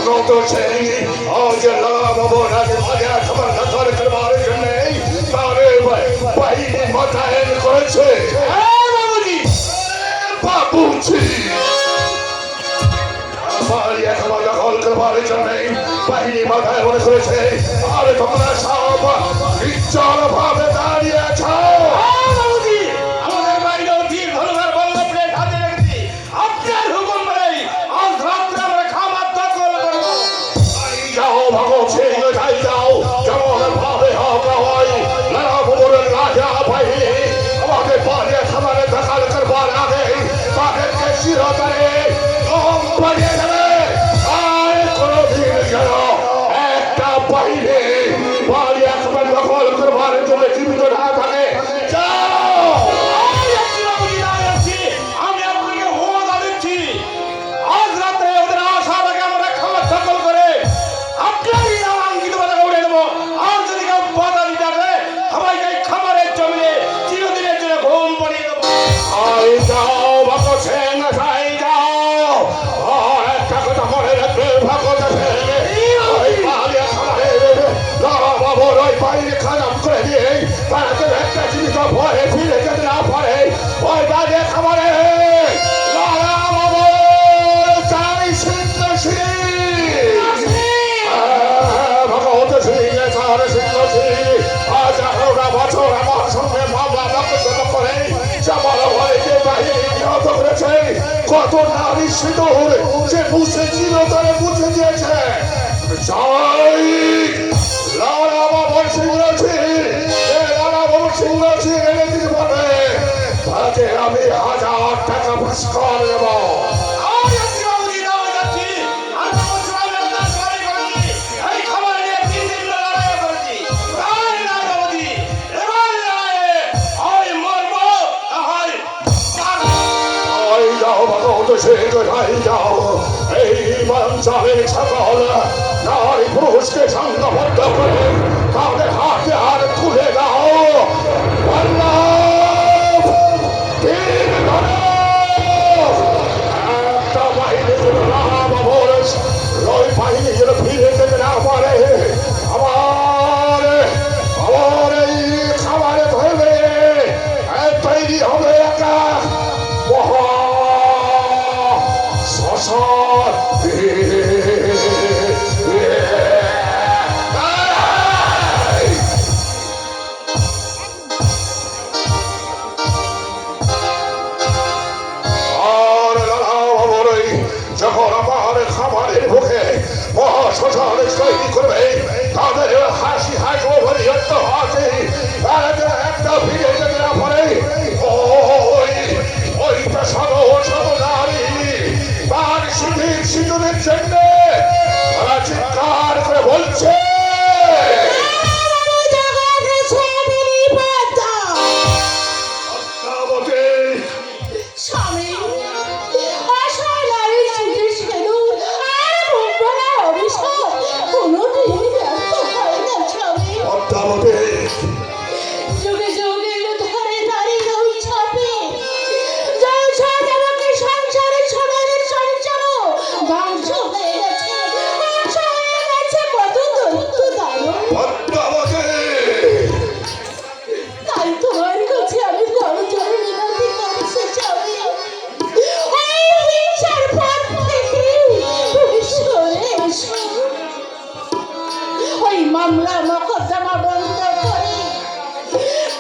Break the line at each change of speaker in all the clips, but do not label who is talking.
भगवत सिंह आज राज राजा खबर नजर करवाने जन्ने तारे बाहिनी মোতায়েন করেছে বাবুজি আমার এখনো দখল করবার জন্য বাহিনী মোতায়েন করেছে আর তোমরা সব নিশ্চল ভাবে দাঁড়িয়ে আছো ভগৎ সিং যাই যাও যেমন ভাবে হোক হয় লালাপুরের রাজা বাহিনী আমাদের পাড়িয়ে খাবারে দখল করবার আগে তাদেরকে চিরতরে কম বানিয়ে দেবে আর কোনোদিন যেন একটা বাহিনী পাড়িয়ে খাবার দখল করবার জন্য জীবিত না থাকে যাও
আমি আপনাকে ওয়াদা দিচ্ছি আজ রাতে ওদের আসার আগে আমরা খাবার দখল করে আপনারই নাম অঙ্কিত করে উড়ে দেবো আর যদি কেউ বাধা দিতে আসে সবাইকে খাবারের জমিয়ে চিরদিনের জন্য ঘুম পাড়িয়ে দেবো
আই যাও ভগৎ সিং যাই যাও একটা কথা মনে রাখবে ভগৎ সিং ওই পাড়িয়ে খাবারে বাবুর ওই বাইরে খারাপ করে দিয়ে তাকে একটা জীবিত ভয়ে ফিরে যেতে না পারে ওই বাইরে খাবারে লালা বাবুর চাই সিদ্ধ ভগবত সিং চার সিদ্ধ আজ 11টা বছর আমার সঙ্গে মামলা বক্তব্য করে যেমন ভয়কে বাহিনী নিহত করেছে কত নারী সিঁদুর সে বুঝেছিল তারা বুঝে দিয়েছে চাই লালা বাবুর সিংহাসী লালা বাবুর সিংহাসী এনে দিতে পারবে তাকে আমি 1000 টাকা পুরস্কার দেব ভগবত সিং যাই যাও এই মঞ্চালের সকল নারী পুরুষকে সংঘবদ্ধ করে তাদের হাতে হাত তুলে দাও একটা বাহিনী যেন বাবুর ওই বাহিনী যেন ফিরে যেতে না পারে আমার এই খাবারে ধরবে তৈরি হবে একটা মহা যখন আমার খাবারের মুখে মহাশ্মশান তৈরি করবে তাদের হাসি হাসবো পর্যন্ত হাসি একটা ফিরে যেতে না পারে ওইটা সর্বনারী তার সিঁথির সিঁদুরের জন্য তারা চিৎকার করে বলছে
মামলা মোকদ্দমা বন্ধ করে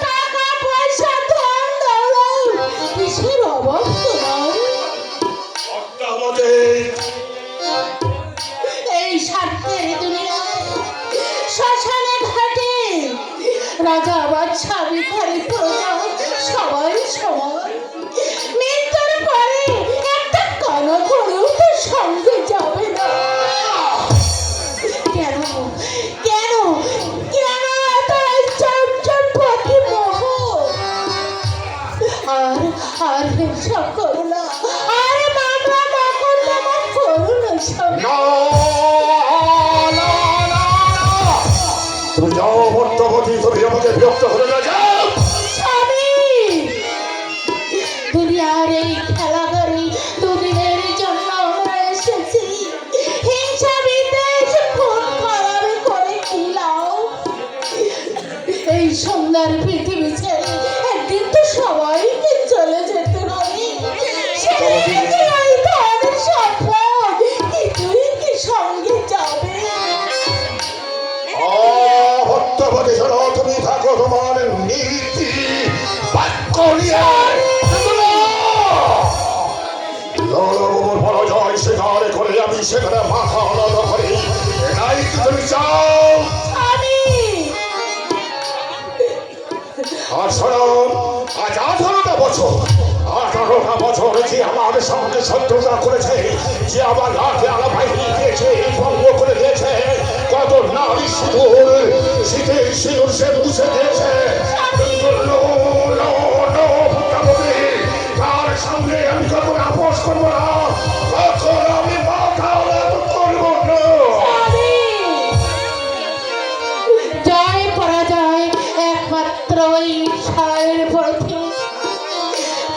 টাকা পয়সা ধন দৌলত কিসের অভাব তোমার এই স্বার্থের দুনিয়ায় শ্মশানে ঘাটে রাজা বাদশা ভিখারি প্রজা সবাই সমান মৃত্যুর পরে একটা কানা করেও তো সঙ্গে যাবে না কেন কেন কেন এত চঞ্চল পথে মোহ আর হিংসা করো না আর মামলা মকদ্দমা
নিয়ে লড়ার পরাজয় স্বীকার করে আমি সেখানে মাথা আলাদা করি, এটাই কি তুমি চাও?
আমি
আর শোনো, আজ 18টা বছর যে আমার সঙ্গে শত্রুতা করেছে, যে আমার লাঠে আলা বাহিনী দিয়েছে, ভঙ্গ করে দিয়েছে, কত নারী সিঁদুর শীতের সিঁদুর সে মুছে দিয়েছে। তার সঙ্গে আমি কখন আপোষ করবো না, কখন আমি মাথা আলাদা করবো না।
আমি জয় পরাজয় একমাত্র ওই ঈশ্বরের পথে।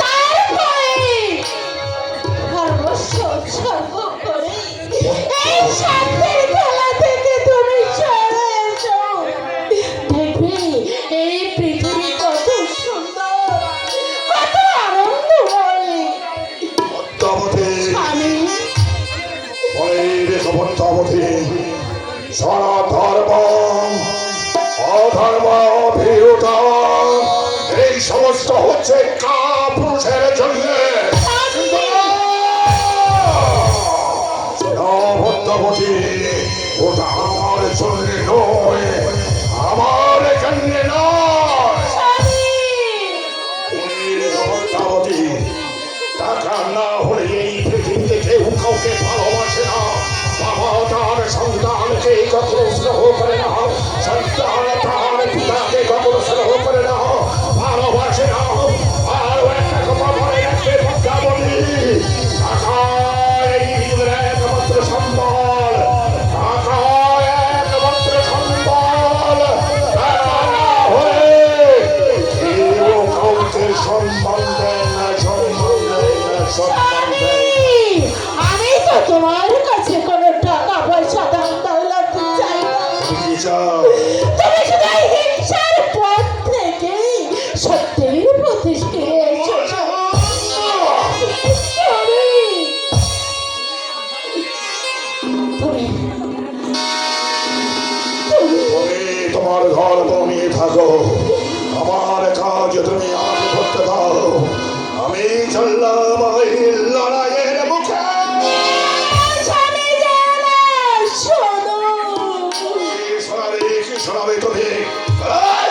তারপরে সর্বস্ব উৎসর্গ করে এই শান্তির খেলা থেকে তুমি সরে এসো। দেখবে এই পৃথিবী কত সুন্দর, কত আনন্দময়।
পদ্মাবতী,
আমি
মনে রেখো পদ্মাবতী, সারা ধর্ম অধর্ম ভীরুতা এই সমস্ত হচ্ছে কাপুরুষের জন্য। পদ্মাবতী, ওটা আমার জন্য নয়, আমার জন্য নয়। পদ্মাবতী, টাকা না হলে এই পৃথিবীতে কেউ কাউকে ভালোবাসে না। বাবা তার সন্তানকে কখনো স্নেহ করে না, সন্তান তার পিতাকে কখনো স্নেহ করে না, ভালোবাসে না। আর একটা কথা মনে রাখবে পদ্মাবতী, টাকা এই পৃথিবীর একমাত্র সম্বল, টাকা একমাত্র সম্বল। টাকা না হলে কেউ কাউকে সম্মান দেয় না, সম্মান দেয় না, সম্মান দেয় না।
আমি তো তোমার কাছে কোনো টাকা পয়সা দাম দৌলত চাই না।
কি চাও?
তুমি শুধু এই হিংসার পথ থেকে সত্যের পথে ফিরে এসেছো। তুমি
তুমি তোমার ধর্ম নিয়ে থাকো, আমার কাজ তুমি আমাকে করতে দাও। আমি চললাম এই লড়াইয়ের মুখে।
স্বামী জানা শোনো।
কি শোনাবে তুমি? এই!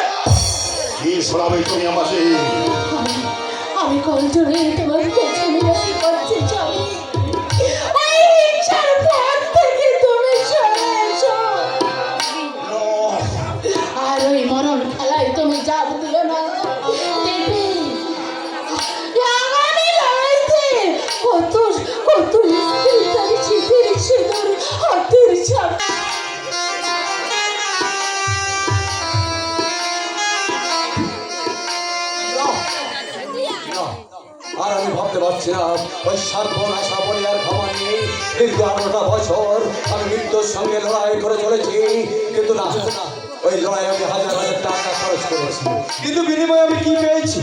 কি শোনাবে তুমি আমাকে?
আমি কল জোরে তোমার পেছনে রাখি করছি স্বামী। ওই হিংসার পথ থেকে তুমি সরে এসো। আর ওই মরণ খেলায় তুমি চাপ দিও না। দেখবে আগামী লড়াইতে কত কত স্ত্রী তার শীতের সিঁদুর হাতের ছাপ।
আর আমি ভাবতে পারছি না ওই সর্বনাশা বলে আর ক্ষমা নেই। দীর্ঘ 18টা বছর আমি মৃত্যুর সঙ্গে লড়াই করে চলেছি, কিন্তু না, ওই লড়াই আমি হাজার হাজার টাকা খরচ করেছি, কিন্তু বিনিময়ে আমি কি পেয়েছি?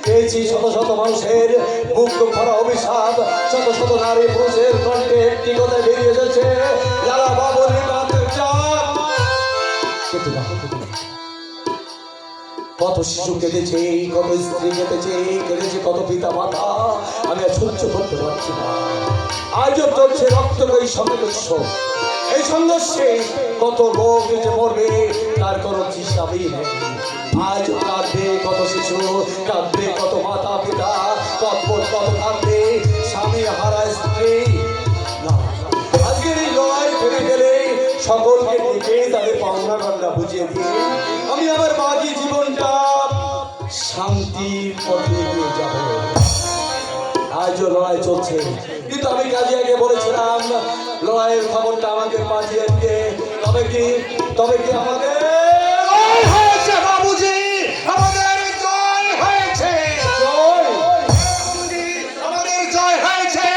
পেয়েছি শত শত মানুষের বুক ভরা অভিশাপ, শত শত নারী পুরুষের কণ্ঠে একটি কথায় বেরিয়ে এসেছে, লালা বাবুর নিপাতের চাপ। কিন্তু না, কত শিশু কেঁদেছে, কত স্ত্রী কেঁদেছে, কেঁদেছে কত পিতা মাতা, আমি আর সহ্য করতে পারছি না। আজও চলছে রক্তকয়ী সংঘর্ষ। এই সংঘর্ষে কত লোক যে মরবে তার কোনো হিসাবই নেই। আজও কাঁদবে কত শিশু, কাঁদবে কত মাতা পিতা, কত কাঁদবে স্বামী হারা স্ত্রী। না, আজকের এই লড়াই ফেলে গেলে সকলকে ডেকে তাদের পাওনা গন্ডা বুঝিয়ে দিয়ে আমি আমার বাকি জীবনটা শান্তির পথে এগিয়ে যাব। আজও লড়াই চলছে, কিন্তু আমি কাজিয়াকে বলেছিলাম লড়াইয়ের খবরটা আমাকে পাঠিয়ে দিতে। তবে কি আমাদের
জয় হয়েছে বাবুজি, আমাদের জয় হয়েছে।
জয়?
আমাদের জয় হয়েছে।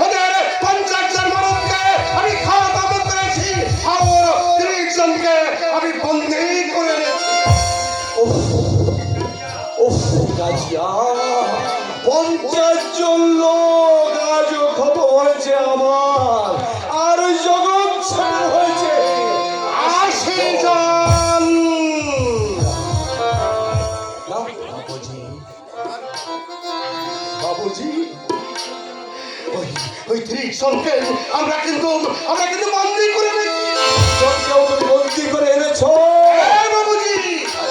ওদের 50 জন মানুষকে আমি খাওয়া করেছি, আর 30 জনকে আমি বন্দী করে রেখেছি।
উফ উফ, কাজিয়া 50 জন লোক আজও খবর হয়েছে আমার, আর জগৎ ছাড় হয়েছে
80 জন। ওই ত্রিশঙ্কে আমরা কিন্তু বন্দি করে রেখেছি।
সবকেও তুমি বন্দি করে এনেছো।
হ্যাঁ বাবুজি,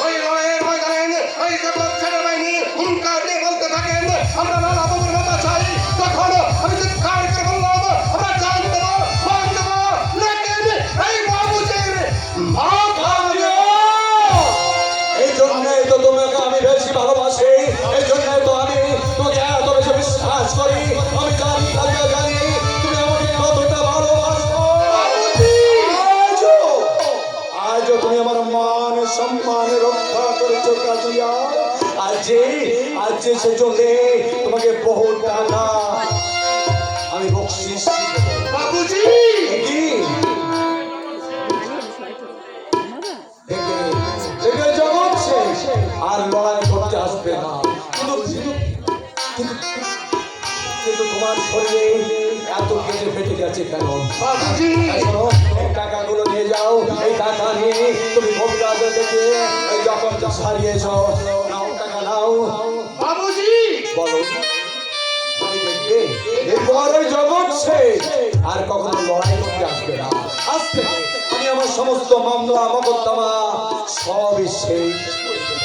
ওই লড়াইয়ের ময়দানে ওই জগৎ সেনাবাহিনী হুঙ্কার দিয়ে বলতে থাকেন আমরা লালা বাবুর মাথা চাই। তখন আমি চিৎকার করে বললাম আমরা জান দেবো, মান দেবো, লেকিন এই বাবুজির মাথা
এই জন্যই তো তোমাকে আমি বেশি ভালোবাসি, এই জন্যই তো আমি তোমাকে এত বেশি বিশ্বাস করি। আমি জানি তুমি আমাকে কতটা ভালোবাসো। আজও তুমি আমার মান সম্মান রক্ষা করেছো কাজিয়া। আজ সেজন্য তোমাকে বহু টাকা আমি বকশিশ
বাবুজি
কি দেখে জগৎ শেষ, আর লড়াই করতে আসবে না। কিন্তু তোমার শরীরে এত কেটে ফেটে গেছে কেন?
বাবুজি
শোনো, এই টাকাগুলো নিয়ে যাও। এই টাকা নিয়ে তুমি কবিরাজের থেকে এই যখন সারিয়েছ, নাও টাকা নাও।
বাবুজি
বলো তুমি দেখবে এরপর ওই জগৎ শেষ, আর কখনো লড়াই করতে আসবে না। আজ থেকে আমি আমার সমস্ত মামলা মকদ্দমা সবই শেষ করে দেব।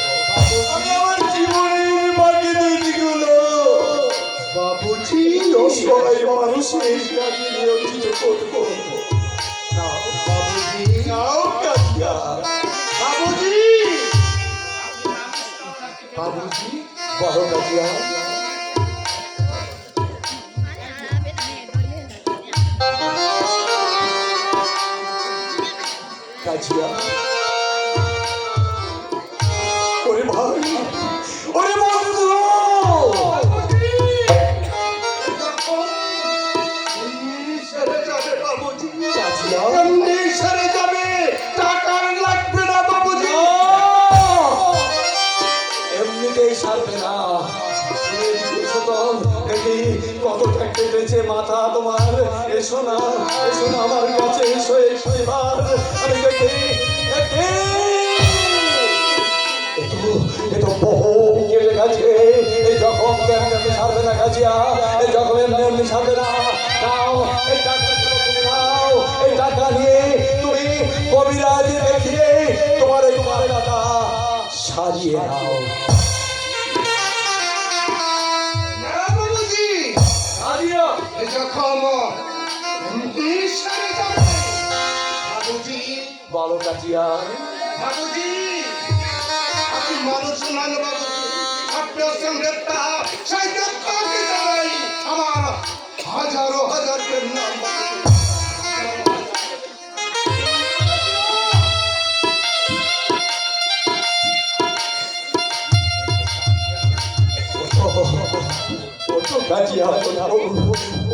আমি আমার জীবনের বাকি দিনগুলো
বাবুজি
সবাই মানুষের কাছে নিয়োজিত করবো। নাও বাবুজি, নাও কাজিয়া।
বাবুজি বাবুজি
বড় কাজিয়া, কাজিয়া। ওরে ভাই, ওরে বন্ধু,
সেরে যাবে বাবুজি,
কাজিয়া।
এমনি সেরে যাবে, টাকার লাগবে না বাবুজি।
এমনিতেই সারবে না। তুমি এদিকে এসো তো, দেখি কতটা কেটেছে মাথা তোমার। এসো না, এসো না আমার কাছে, এসো এসো এবার। আমি দেখি এ তো বহু কেটে গেছে। এই জখম এমনি সারবে না কাজিয়া, এই জখম এমনি সারবে না। নাও এই টাকাগুলো তুমি নাও। এই টাকা নিয়ে তুমি কবিরাজ দেখিয়ে তোমার এই মাথাটা সারিয়ে নাও।
না বাবুজি,
কাজিয়া,
এই জখম এমনি সেরে যাবে। বাবুজি
বলো কাজিয়া।
বাবুজি আপনি মানুষ নন বাবুজি, আপনার সঙ্গে সেই দেবতাকে জানাই আমার হাজারো হাজার নাম বাবুজি।
ওঠো কাজিয়া, ওঠো।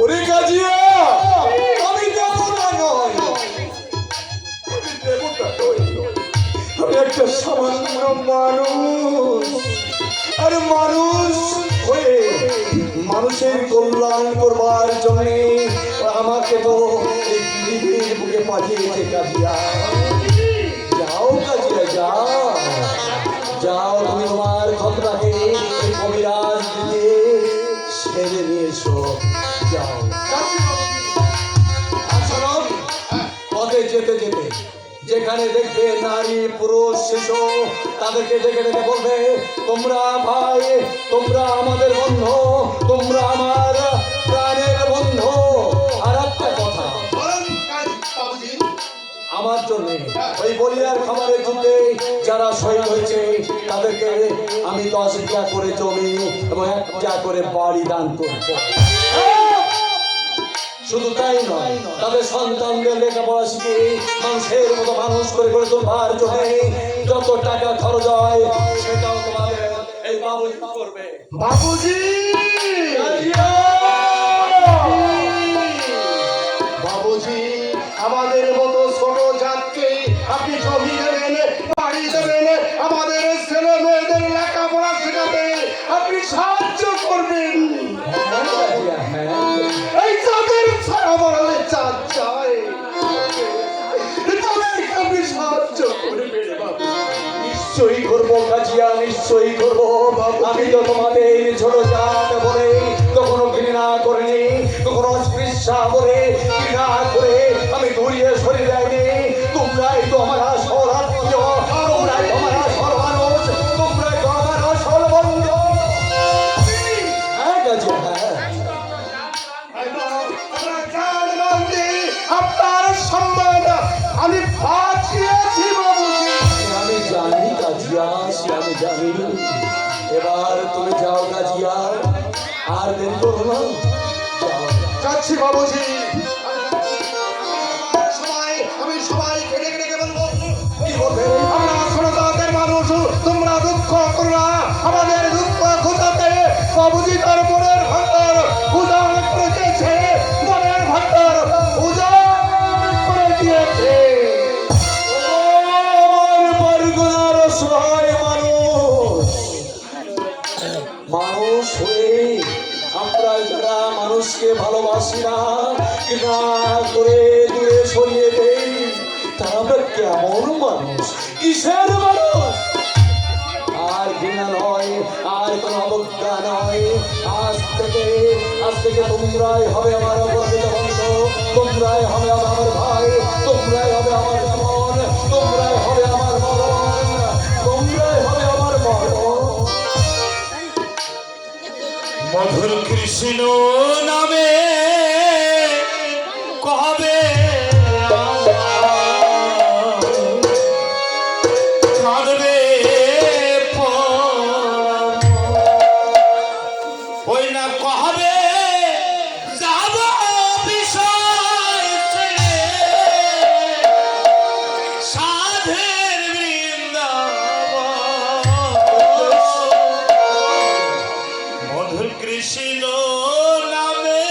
ওরে কাজিয়া, আমি দেবতা নই, আমি দেবতা নই। আমি একটা সামান্য মানুষ। আর মানুষ হয়ে মানুষের কল্যাণ করবার জন্য আমাকে তো এই পৃথিবীর বুকে পাঠিয়েছে কাজিয়া। যাও কাজিয়া, যাও যাও, তুমি তোমার খতরাকে এই কবিরাজ দিয়ে সেরে নিয়ে এসো। যাও। আর শোনো, পথে যেতে যেতে যেখানে দেখবে নারী পুরুষ শিশু, তাদেরকে ডেকে ডেকে বলবে তোমরা ভাই, তোমরা আমাদের বন্ধু, তোমরা আমার প্রাণের বন্ধু। আর একটা কথা,
বলেন বাবুজি।
আমার জন্য ওই বলিয়ার খামারের যুদ্ধে যারা শহীদ হয়েছে তাদেরকে আমি 10 বিঘা করে জমি এবং 1 বিঘা করে বাড়ি দান করব। শুধু তাই নয়, তাদের সন্তানদের লেখাপড়া শিখে মানুষের মতো মানুষ করে করে তোলবার জন্য যত টাকা খরচ হয় সেটাও তোমাদের এই বাবুজি করবে।
বাবুজি বাবুজি আমাদের মতো ছোট জাতকে আপনি জমি দেবেন, বাড়ি দেবেন, আমাদের ছেলে মেয়েদের লেখাপড়া শেখাতে আপনি সাহায্য করবেন। এই চাঁদের ছায়া বড়ালে চাঁদ চায়, তাদেরকে আপনি সাহায্য করবেন বাবু।
নিশ্চয়ই করবো কাজিয়া, নিশ্চয়ই করবো। আমি তো তোমাদের ছোট জাত বলে কখনো ঘৃণা করিনি। কখনো অস্পৃশ্যা করে ঘৃণা করে আমি দূরিয়ে সরে যাইনি। তোমরাই তো আমার আসল আত্মীয়, তোমরাই তো আমার আসল মানুষ, তোমরাই তো আমার আসল বন্ধু। হ্যাঁ গাজী, হ্যাঁ।
আপনার সম্মান আমি বাঁচিয়েছি বাবুজি।
আমি জানি গাজিয়া, আমি জানি। এবার তুমি যাও গাজিয়া, আর দেরি করো না, যাও।
যাচ্ছি বাবুজি। আমি সবাইকে ডেকে ডেকে বলবো,
কি বলবে?
আমরা সনাতনের মানুষ, তোমরা দুঃখ করো না। আমাদের দুঃখ ঘোচাতে বাবুজি তার মনের ভান্ডার উজাড় করে দিয়েছে, মনের ভান্ডার উজাড় করে দিয়েছে।
বরগুনার অসহায় মানুষ, মানুষ হয়ে আমরা যারা মানুষকে ভালোবাসি না, ঘৃণা করে দূরে সরিয়ে দেই, তারা আমরা কেমন মানুষ, কিসের মানুষ? আর ঘৃণা নয়, আর কোন অবজ্ঞা নয়। আজ থেকে তোমরাই হবে আমার অপরাজিত বন্ধু, তোমরাই হবে আমার ভাই, তোমরাই হবে আমার জীবন, তোমরাই হবে আমার মরণ, তোমরাই হবে আমার মরণ।
মধুর কৃষ্ণ নামে কবে কাঁদবে ওই না কবে যাব বিষয় ছেড়ে সাধের বৃন্দাবন। মধুর কৃষ্ণ নামে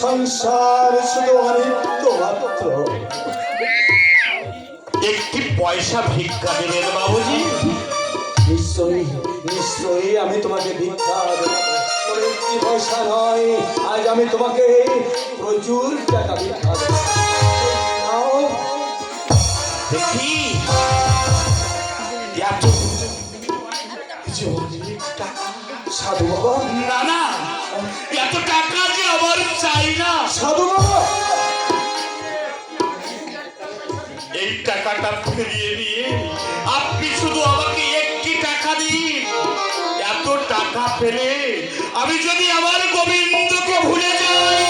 সংসার শুধু অনিত্য মাত্র।
একটি পয়সা ভিক্ষা দিলেন বাবুজি।
নিশ্চয়ই নিশ্চয়ই আমি তোমাকে ভিক্ষা দেব। তবে একটি পয়সা নয়, আজ আমি তোমাকে প্রচুর টাকা ভিক্ষা দেব। নাও।
দেখি এত যে অনেক টাকা।
সাধু বাবা,
না না, এত টাকা যে আমার চাই না।
সাধু বাবা,
এই টাকাটা ফিরিয়ে দিয়ে আপনি শুধু আমাকে একটি টাকা দিন। এত টাকা পেলে আমি যদি আমার গোবিন্দকে ভুলে যাই।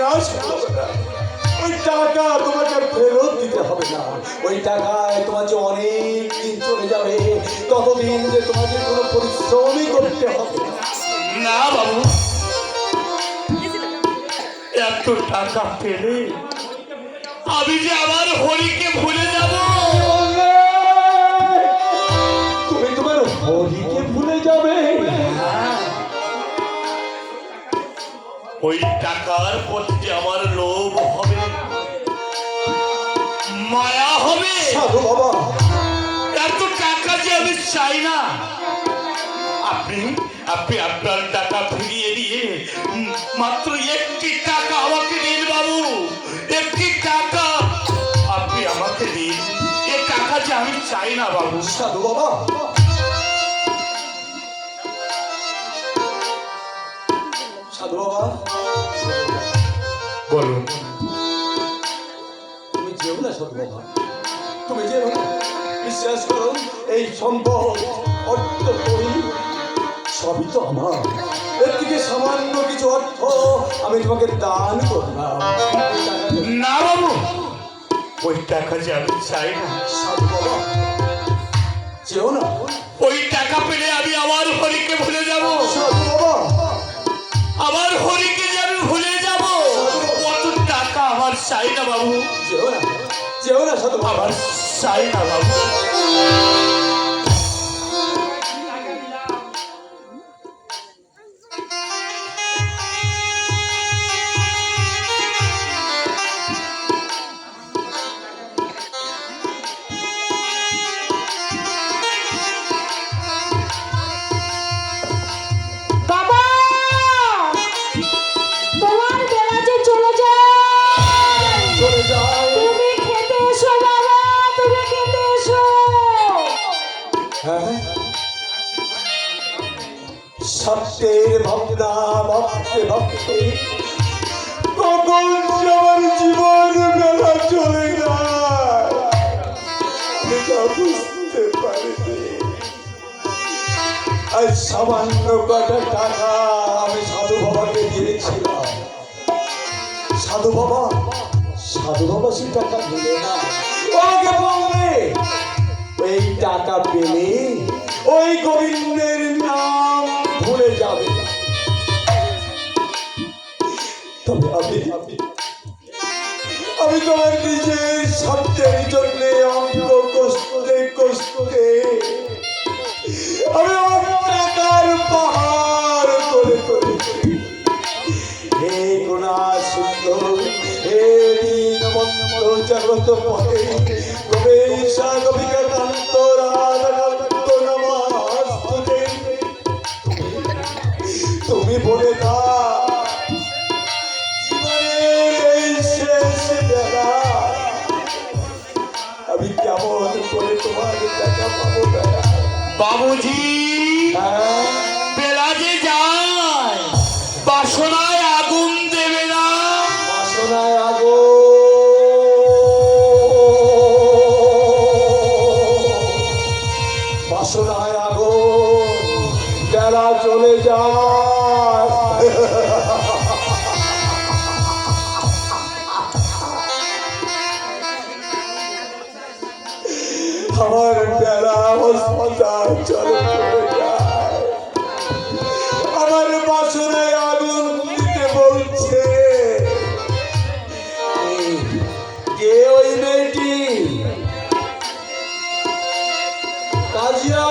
না সাধু বাবা, ওই টাকা তোমাকে ফেরত দিতে হবে না। ওই টাকায় তোমার যে অনেক দিন চলে যাবে, ততদিন যে তোমাকে কোনো পরিশ্রমই করতে হবে না।
না বাবু, এত টাকা পেলে আমি যে আমার হরিকে ভুলে যাব।
তুমি তোমার হরিকে ভুলে যাবে?
ওই টাকার প্রতি যে আমার লোভ হবে, মায়া হবে।
সাধু বাবা,
এত টাকা যে আমি চাই না। আপনি আপনি আপনার টাকা ফিরিয়ে দিয়ে মাত্র একটি টাকা আমাকে দিন বাবু। একটি টাকা আপনি আমাকে দিন। এ টাকা যে আমি চাই না বাবু।
সাধু বাবা, সাধু বাবা,
বলুন।
তুমি যেও না সাধু বাবা, তুমি যেও না। বিশ্বাস করো, এই সম্পদ অর্থ করি সবই তো আমার। এর থেকে সামান্য কিছু অর্থ আমি তোমাকে দান করলাম।
না বাবু, ওই টাকা যে আমি চাই না।
সাধু বাবা, যেও না।
ওই টাকা পেলে আমি আমার হরিকে ভুলে যাব।
সাধু বাবা,
আমার হরিকে যে আমি ভুলে যাব। কত টাকা আমার চাই না বাবু।
যেও না, যেও না সাধু বাবা।
আমার চাই না বাবু।
বাবা, তোমার বেলা যে চলে যায়।
চলে যাও।
তুমি খেতে এসো বাবা, তুমি খেতে এসো।
হ্যাঁ, সত্যের ভাবনা ভাবতে ভাবতে কখন যে আমার জীবন বেলা চলে যায় এটা বুঝতে পারিনি। আজ সামান্য কটা টাকা আমি সাধু বাবাকে দিয়েছিলাম। সাধু বাবা, সাধু বাবা সে টাকা দিলে না। ওকে বলবে এই টাকা পেলে ওই গোবিন্দের নাম ভুলে যাবে। তবে আমি তোমার নিজের স্বার্থের জন্য অঙ্গ কষ্টে কষ্টে আমি আমার টাকার পাহাড় করে করেছি। হে গুণা সুন্দর, হে দীনবন্ধ জগৎ পথে কবে ঈশা কবিকা কান্ত রাধাকান্ত নমস্তুতে। তুমি বলে না জীবনের এই শেষ বেলা আমি কেমন করে তোমার টাকা পাবো বেলা?
বাবুজি,
হ্যাঁ,
বেলা যে যায়, বাসনায় আগুন দেবে না।
বাসনায় আগো বাসনায় আগো বেলা চলে যায়। আমার বেলা হসপিটাল চলে চলে যায়। আমার বাসনায় আগুন দিতে বলছে। কে ওই মেয়েটি? কাজিয়া,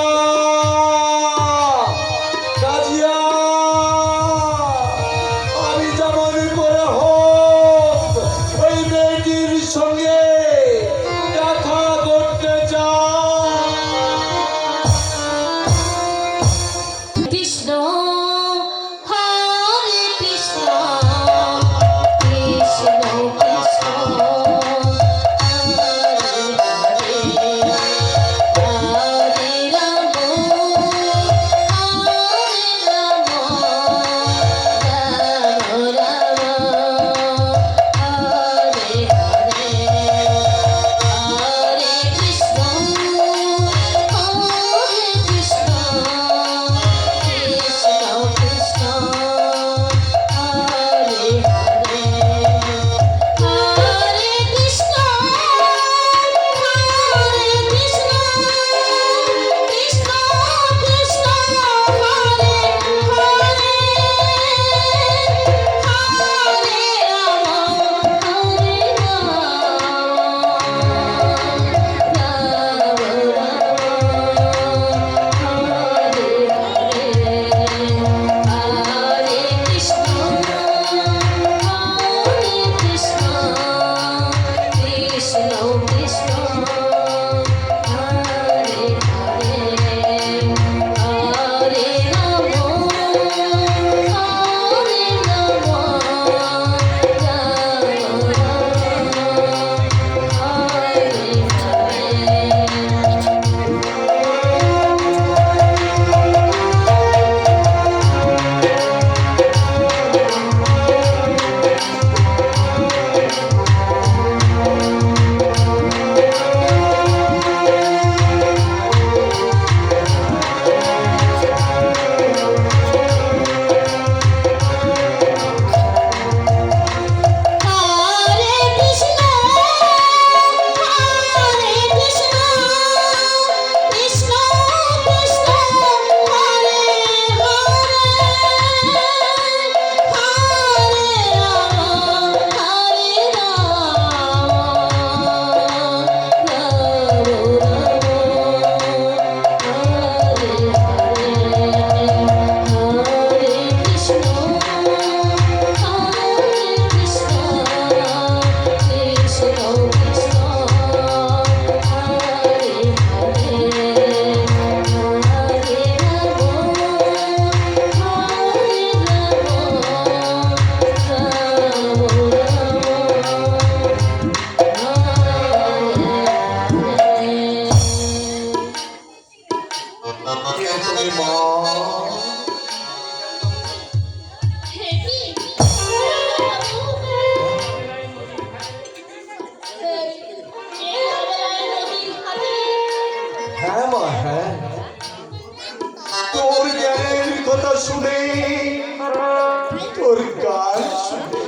গান শুনে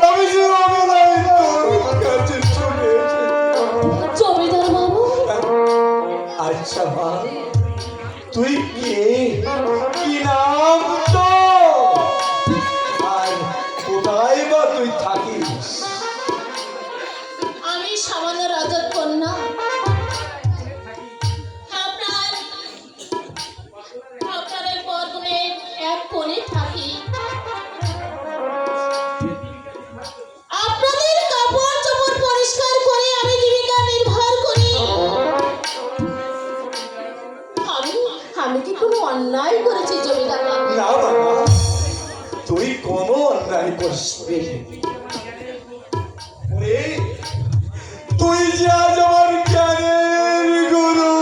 আমি যে অবলাই তোর কাছে চলে এসেছি।
জমিদার বাবু,
আচ্ছা মা, তুই কে, কি নাম তো, আর কোথায় বা তুই থাকিস?
আমি সামান্য রাজার কন্যা। আপনার এই বরগুনের এক কোণে থাকি। আপনাদের কাপড় চোপড় পরিষ্কার করে আমি জীবিকা নির্বাহ করি। আমি কি কোনো অন্যায় করেছি জমিদার বাবু?
না বাবা, তুই কোনো অন্যায় করিসনি। ওরে, তুই যে আজ আমার জ্ঞানের গুরু।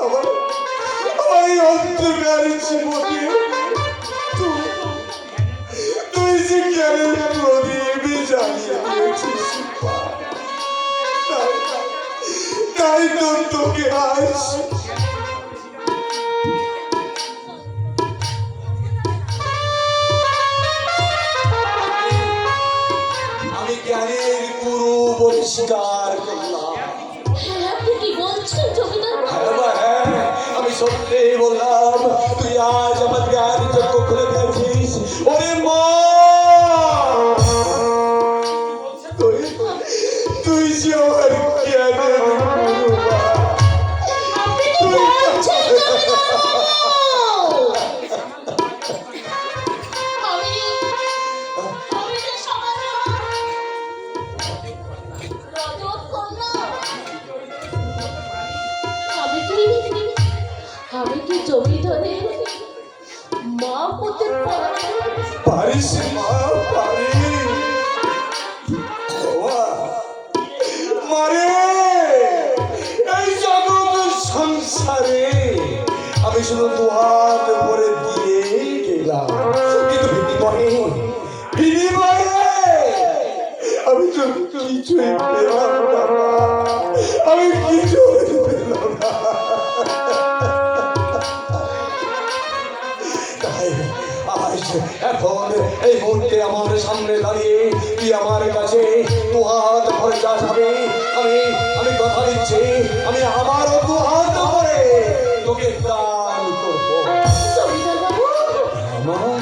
আমার এই অন্ধকার জীবনে তুই যে জ্ঞানের প্রদীপ জ্বালিয়ে দিয়েছিস, তাই তো তোকে আজ আমি জ্ঞানের গুরু বলে স্বীকার করলাম।
হ্যাঁ, আপনি কি বলছেন জমিদার বাবু?
হ্যাঁ বাবা, হ্যাঁ, আমি সত্যি বললাম, তুই আজ আমার জ্ঞান যজ্ঞ খুলে দিয়েছিস। ওরে মা, তুই যে আমার জ্ঞানের গুরু মা।
আপনি কি বলছেন জমিদার বাবু? আমি যে সামান্য রাজার কন্যা। আমি কি জমিদারের মা হতে পারি?
পারিস মা, পারিস। বাবা, মারে, এই জগৎ সংসারে আমি শুধু দুহাত ভরে দিয়ে গেলাম, কিন্তু বিনিময়ে আমি তো কিছুই পেলাম না মা। আমি কিছুই পেলাম না। তাই আজ এখন এই মুহূর্তে আমার সামনে দাঁড়িয়ে তুই আমার কাছে দুহাত ভরে যা যাবে, আমি কথা দিচ্ছি, আমি আমারও দুহাত ভরে তোকে দান করবো।
জমিদার বাবু,
আমার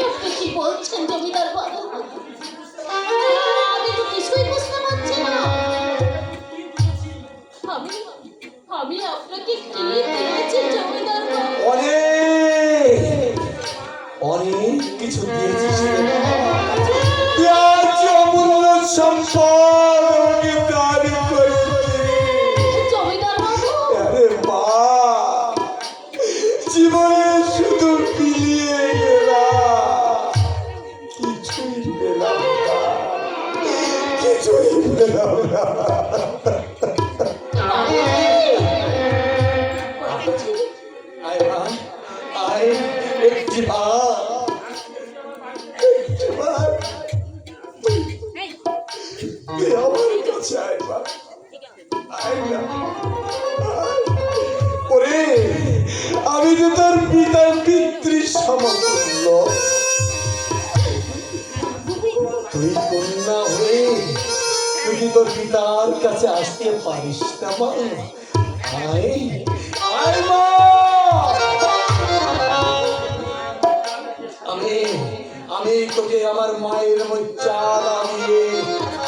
আপনি কি বলছেন জমিদার বাবু? আমি তো কিছুই বুঝতে পারছি না। আমি আপনাকে কি দিয়েছি জমিদার বাবু?
অনেক কিছু দিয়েছিস রে বাবা। তুই আজ অমূল্য সম্পদ আমাকে দান করেছিস।
জমিদার বাবু,
আরে মা, জীবনে শুধু পিলিয়ে গেলাম, কিছুই পেলাম না, কিছুই পেলাম না। আয় মা, আয়, একটি বার, তুই আমার কাছে আয় মা, আয় না, আয়। ওরে, আমি তো তোর পিতার পিতৃ সমতুল্য, তুই কন্যা হয়ে তুই কি তোর পিতার কাছে আসতে পারিস না মা? আয়, আয় মা। আমি তোকে আমার মায়ের মর্যাদা দিয়ে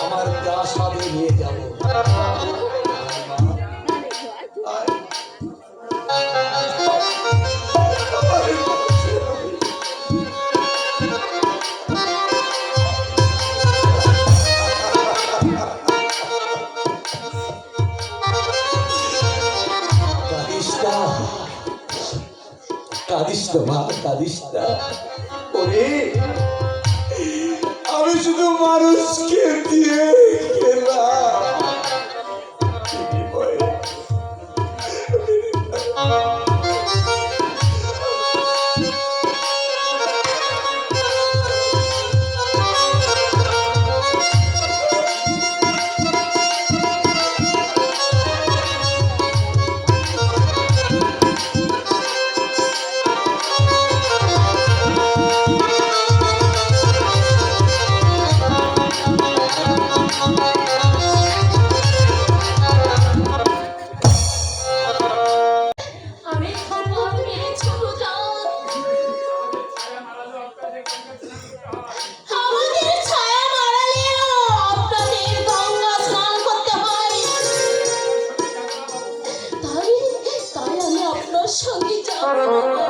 আমার প্রাসাদে নিয়ে যাব। কাঁদিস না মা, কাঁদিস না। ওরে, আমি শুধু মানুষকে দিয়ে গেলাম,
সঙ্গে যাও